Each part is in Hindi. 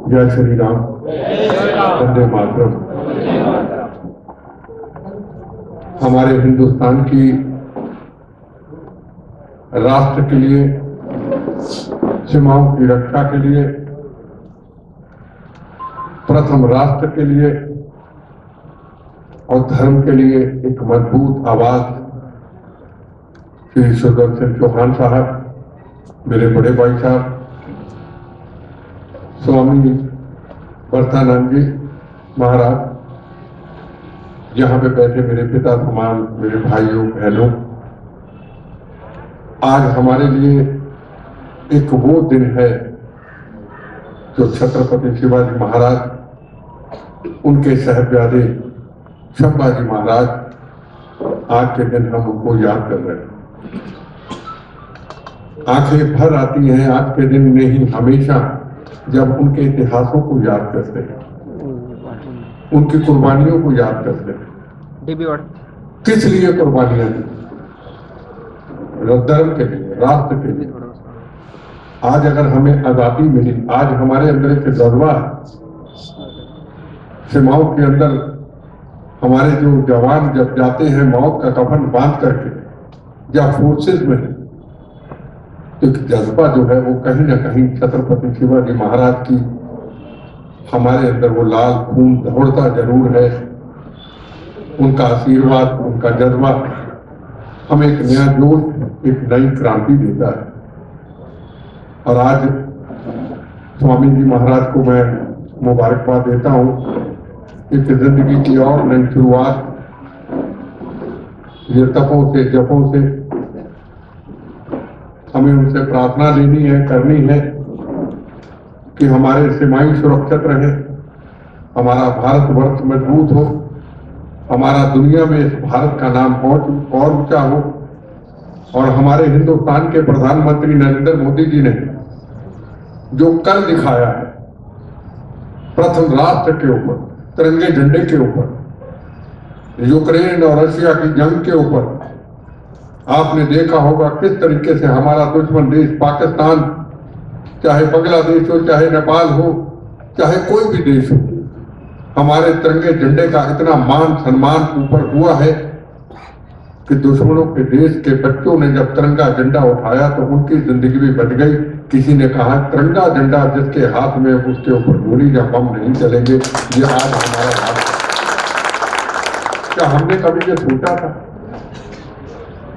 जय श्री राम, वंदे मातरम। हमारे हिंदुस्तान की राष्ट्र के लिए, सीमाओं की रक्षा के लिए, प्रथम राष्ट्र के लिए और धर्म के लिए एक मजबूत आवाज श्री सुदर्शन चौहान साहब, मेरे बड़े भाई साहब स्वामी बरसानंद जी महाराज, यहाँ पे बैठे मेरे पिता समान मेरे भाइयों बहनों, आज हमारे लिए एक वो दिन है जो छत्रपति शिवाजी महाराज, उनके साहिबजादे संभाजी महाराज, आज के दिन हम उनको याद कर रहे हैं। आंखें भर आती हैं आज के दिन में ही, हमेशा जब उनके इतिहासों को याद करते हैं, उनकी कुर्बानियों को याद करते हैं। किस लिए कुर्बानियां दी? धर्म के लिए, राष्ट्र के लिए। आज अगर हमें आजादी मिली, आज हमारे अंदर एक जज्बा है, सीमाओं के अंदर हमारे जो जवान जब जाते हैं मौत का कफन बांध करके या फोर्सेस में, तो एक जज्बा जो है वो कहीं ना कहीं छत्रपति शिवाजी महाराज की हमारे अंदर वो लाल खून दौड़ता जरूर है। उनका आशीर्वाद, उनका जज्बा हमें एक नया जोश, एक नई क्रांति देता है। और आज स्वामी जी महाराज को मैं मुबारकबाद देता हूँ, एक जिंदगी की और नई शुरुआत, ये तपों से जपों से हमें उनसे प्रार्थना लेनी है, करनी है कि हमारे सीमाएं सुरक्षित रहे, हमारा भारतवर्ष मजबूत हो, हमारा दुनिया में इस भारत का नाम और ऊंचा हो। और हमारे हिंदुस्तान के प्रधानमंत्री नरेंद्र मोदी जी ने जो कर दिखाया है, प्रथम राष्ट्र के ऊपर, तिरंगे झंडे के ऊपर, यूक्रेन और रशिया की जंग के ऊपर, आपने देखा होगा किस तरीके से हमारा दुश्मन देश पाकिस्तान, चाहे बांग्लादेश हो, चाहे नेपाल हो, चाहे कोई भी देश हो, हमारे तिरंगे झंडे का इतना मान सम्मान ऊपर हुआ है कि दुश्मनों के देश के बच्चों ने जब तिरंगा झंडा उठाया तो उनकी जिंदगी भी बच गई। किसी ने कहा तिरंगा झंडा जिसके हाथ में, उसके ऊपर गोली या बम नहीं चलेंगे। ये आज हमारा हाथ है। क्या हमने कभी ये सोचा था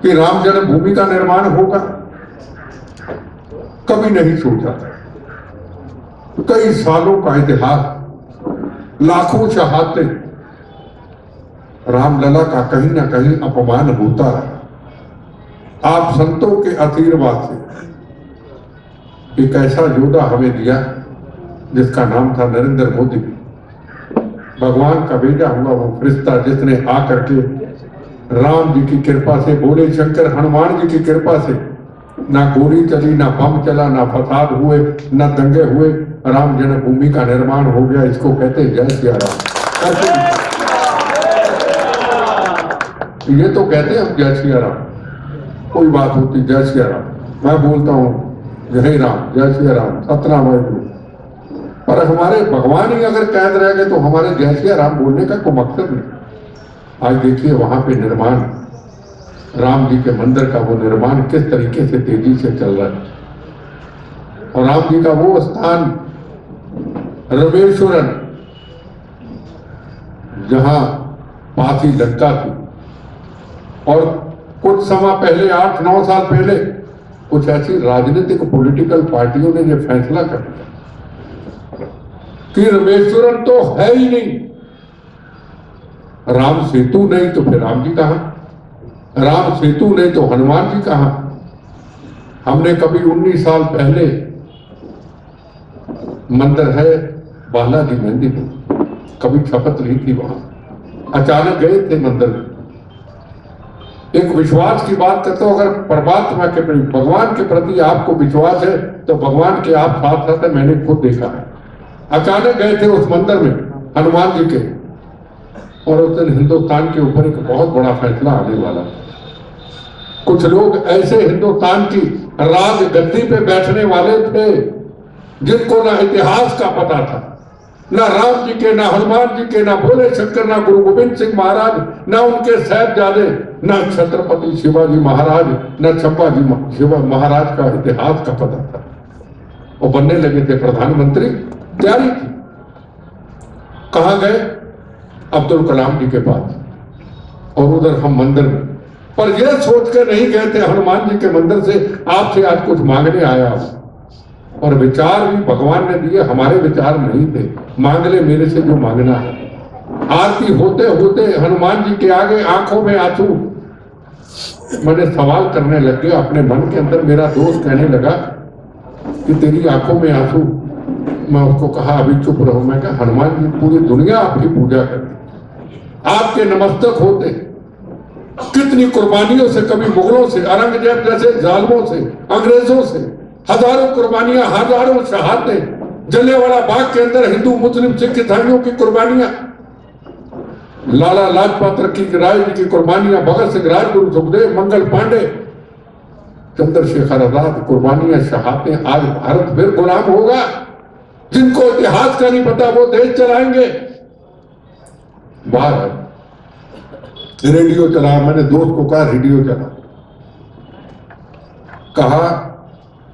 कि राम जन्मभूमि का निर्माण होगा? कभी नहीं सोचा था। कई सालों का इतिहास, लाखों शहादतें, रामलला का कहीं ना कहीं अपमान होता रहा। आप संतों के आशीर्वाद से एक ऐसा योद्धा हमें दिया जिसका नाम था नरेंद्र मोदी। भगवान का भेजा हुआ वो फरिश्ता जिसने आकर के राम जी की कृपा से, बोले शंकर हनुमान जी की कृपा से, ना गोली चली, ना बम चला, ना फसाद हुए, ना दंगे हुए, राम जन्मभूमि का निर्माण हो गया। इसको कहते हैं जय सिया राम। ये तो कहते हैं हम जय सिया राम, कोई बात होती जय सिया राम, मैं बोलता हूँ जय राम, जय सिया राम, सतनाम वाहिगुरु। पर हमारे भगवान ही अगर कैद रह गए तो हमारे जय सिया राम बोलने का कोई मकसद नहीं। आज देखिए वहां पे निर्माण, राम जी के मंदिर का वो निर्माण किस तरीके से तेजी से चल रहा है। और राम जी का वो स्थान रमेश्वरन, जहां पासी लंका थी, और कुछ समय पहले, 8-9 साल पहले, कुछ ऐसी राजनीतिक पॉलिटिकल पार्टियों ने यह फैसला कर लिया कि रमेश्वरन तो है ही नहीं, राम सेतु नहीं तो फिर राम जी कहां, राम सेतु नहीं तो हनुमान जी कहां। हमने कभी 19 साल पहले, मंदिर है बालाजी मंदिर, कभी शपथ ली थी वहां, अचानक गए थे मंदिर में। एक विश्वास की बात करते हो, अगर परमात्मा के प्रति, भगवान के प्रति आपको विश्वास है तो भगवान के आप साथ साथ है। मैंने खुद देखा है, अचानक गए थे उस मंदिर में हनुमान जी के, और उस दिन हिंदुस्तान के ऊपर एक बहुत बड़ा फैसला आने वाला। कुछ लोग ऐसे हिंदुस्तान की राज गद्दी पे बैठने वाले थे जिनको ना इतिहास का पता था, ना राम जी के, ना हनुमान जी के, ना भोले शंकर, ना गुरु गोविंद सिंह महाराज, ना उनके साहिबजादे, ना छत्रपति शिवाजी महाराज, ना चंपाजी शिवा महाराज का इतिहास का पता था। वो बनने लगे थे प्रधानमंत्री, तैयारी थी। कहां गए? अब्दुल कलाम जी के पास, और उधर हम मंदिर में। पर यह सोच कर नहीं गए थे हनुमान जी के मंदिर से आपसे आज कुछ मांगने आया हूं। और विचार भी भगवान ने दिए, हमारे विचार नहीं थे। मांग ले मेरे से जो मांगना है। आरती होते होते हनुमान जी के आगे आंखों में आंसू। मैंने सवाल करने लग गया अपने मन के अंदर। मेरा दोस्त कहने लगा कि तेरी आंखों में आंसू। मैं उसको कहा अभी चुप रहो। मैं कहा हनुमान जी पूरी दुनिया आपकी पूजा करती, आपके नमस्तक होते, कितनी कुर्बानियों से, कभी मुगलों से, औरंगजेब जैसे जालिमों से, अंग्रेजों से हजारों कुर्बानियां, हजारों शहादतें, जलियांवाला बाग के अंदर हिंदू मुस्लिम सिख ईसाइयों की कुर्बानियां, लाला लाजपत राय जी की कुर्बानियां, भगत सिंह, राजगुरु, सुखदेव, मंगल पांडे, चंद्रशेखर आजाद, कुर्बानियां, शहादतें। आज भारत फिर गुलाम होगा? जिनको इतिहास का नहीं पता वो देश चलाएंगे। बाहर रेडियो चला, मैंने दोस्त को कहा रेडियो चला, कहा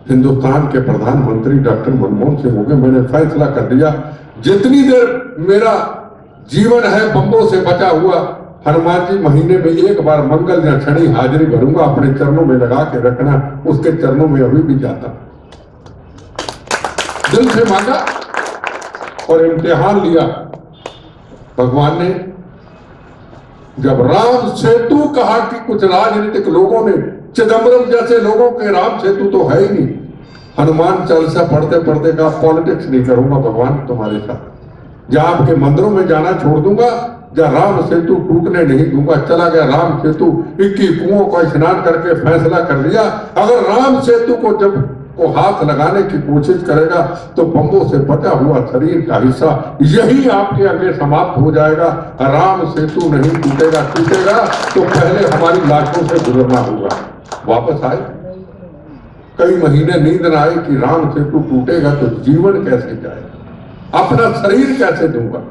हिंदुस्तान के प्रधानमंत्री डॉक्टर मनमोहन सिंह हो गए। मैंने फैसला कर दिया जितनी देर मेरा जीवन है बम्बों से बचा हुआ, हनुमान जी महीने में एक बार मंगल या शनि हाजिरी भरूंगा, अपने चरणों में लगा के रखना। उसके चरणों में अभी भी जाता, दिल से मांगा और इम्तिहान लिया। भगवान ने जब राम सेतु कहा कि कुछ राजनीतिक लोगों ने, चिदम्बरम जैसे लोगों के राम सेतु तो है ही नहीं। हनुमान चालीसा पढ़ते पढ़ते कहा पॉलिटिक्स नहीं करूंगा भगवान तुम्हारे साथ, जहां आपके मंदिरों में जाना छोड़ दूंगा, जहां राम सेतु टूटने नहीं दूंगा। चला गया राम सेतु, 21 कुओं का स्नान करके फैसला कर लिया अगर राम सेतु को जब को हाथ लगाने की कोशिश करेगा तो बम्बों से बचा हुआ शरीर का हिस्सा यही आपके आगे समाप्त हो जाएगा। राम सेतु नहीं टूटेगा, टूटेगा तो पहले हमारी लाशों से गुजरना होगा। वापस आए, कई महीने नींद न आए कि राम सेतु टूटेगा तो जीवन कैसे जाएगा, अपना शरीर कैसे दूंगा।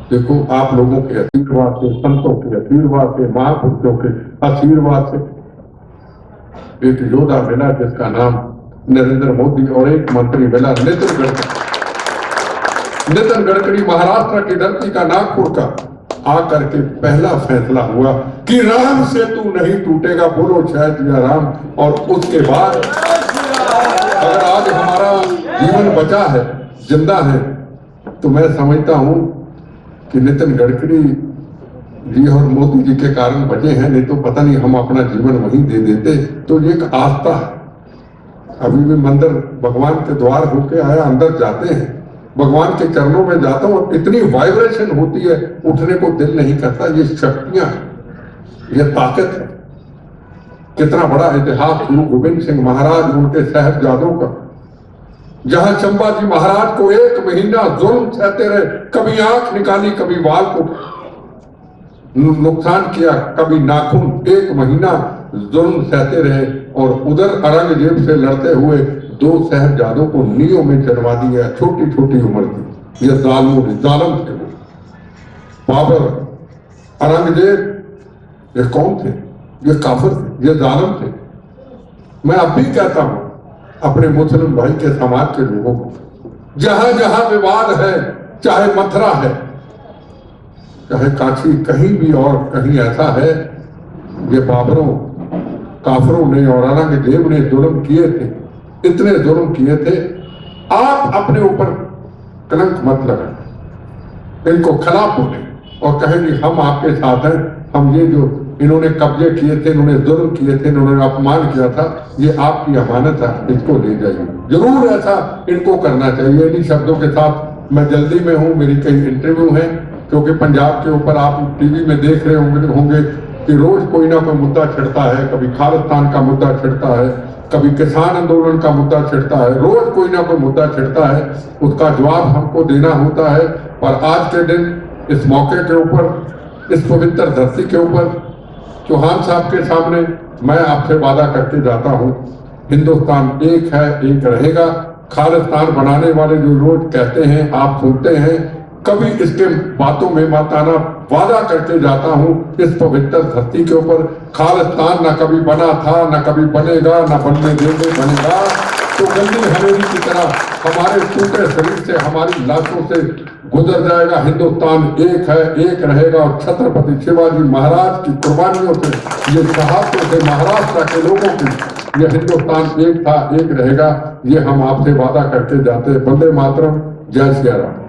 देखो आप लोगों के आशीर्वाद से, संतों के आशीर्वाद से, महापुरुषों के आशीर्वाद से एक योद्धा मिला जिसका नाम नरेंद्र मोदी, और एक मंत्री मिला नितिन गडकरी, महाराष्ट्र की धरती का, नागपुर का। आकर के पहला फैसला हुआ कि राम सेतु नहीं टूटेगा, बोलो जय जय राम। और उसके बाद अगर आज हमारा जीवन बचा है, जिंदा है, तो मैं समझता हूं कि नितिन गडकरी जी और मोदी जी के कारण बचे हैं, नहीं तो पता नहीं हम अपना जीवन वहीं दे देते। तो ये एक आस्था है। अभी भी मंदिर भगवान के द्वार होके आया, अंदर जाते हैं, भगवान के चरणों में जाता हूं और इतनी वाइब्रेशन होती है, उठने को दिल नहीं करता। ये शक्तियां, ये ताकत है। कितना बड़ा इतिहास गुरु गोविंद सिंह महाराज, उनके साहिबजादों का, जहां चंपाजी महाराज को 1 महीना जुल्म सहते रहे, कभी आंख निकाली, कभी बाल को नुकसान किया, कभी नाखून, 1 महीना जुल्म सहते रहे। और उधर औरंगजेब से लड़ते हुए 2 साहिबजादों को नींव में चढ़वा दिया, छोटी छोटी उम्र की। ये जालिम थे वो। बाबर, औरंगजेब, ये कौन थे? ये काफिर थे, ये जालिम थे। मैं अब भी कहता हूं अपने मुस्लिम भाई के समाज के लोगों को, जहां जहां विवाद है, चाहे मथुरा है, चाहे काशी, कहीं भी और कहीं ऐसा है, ये बाबरों, काफिरों ने और औरंगजेब ने जुल्म किए थे, इतने जुल्म किए थे। आप अपने ऊपर कलंक मत लगाएं, इनको खिलाफ बोले और कहें कि हम आपके साथ हैं, हम ये जो इन्होंने कब्जे किए थे, इन्होंने जुल्म किए थे, इन्होंने अपमान किया था, ये आपकी अमानत है, इसको ले जाइए। जरूर ऐसा इनको करना चाहिए। इन्हीं शब्दों के साथ मैं जल्दी में हूं, मेरी कई इंटरव्यू है, क्योंकि पंजाब के ऊपर आप टीवी में देख रहे होंगे कि रोज कोई ना कोई मुद्दा छिड़ता है। कभी खालिस्तान का मुद्दा छिड़ता है, कभी किसान आंदोलन का मुद्दा छिड़ता है, रोज कोई ना कोई मुद्दा छिड़ता है, उसका जवाब हमको देना होता है। पर आज के दिन इस मौके के ऊपर, इस पवित्र धरती के ऊपर, चौहान साहब के सामने मैं आपसे वादा करके जाता हूं, हिंदुस्तान एक है, एक रहेगा। खालिस्तान बनाने वाले जो रोज कहते हैं, आप सुनते हैं, कभी इसके बातों में मत आना। वादा करके जाता हूं इस पवित्र धरती के ऊपर खालिस्तान न कभी बना था, न कभी बनेगा, न बनने देंगे बनेगा। तो गंदी हवेली की तरह हमारे टूटे शरीर से, हमारी लाशों से गुजर जाएगा। हिंदुस्तान एक है, एक रहेगा। और छत्रपति शिवाजी महाराज की कुर्बानियों से, ये शहादतों से, महाराष्ट्र के लोगों की, ये हिंदुस्तान एक था, एक रहेगा। ये हम आपसे वादा करके जाते हैं। वंदे मातरम, जय श्री राम।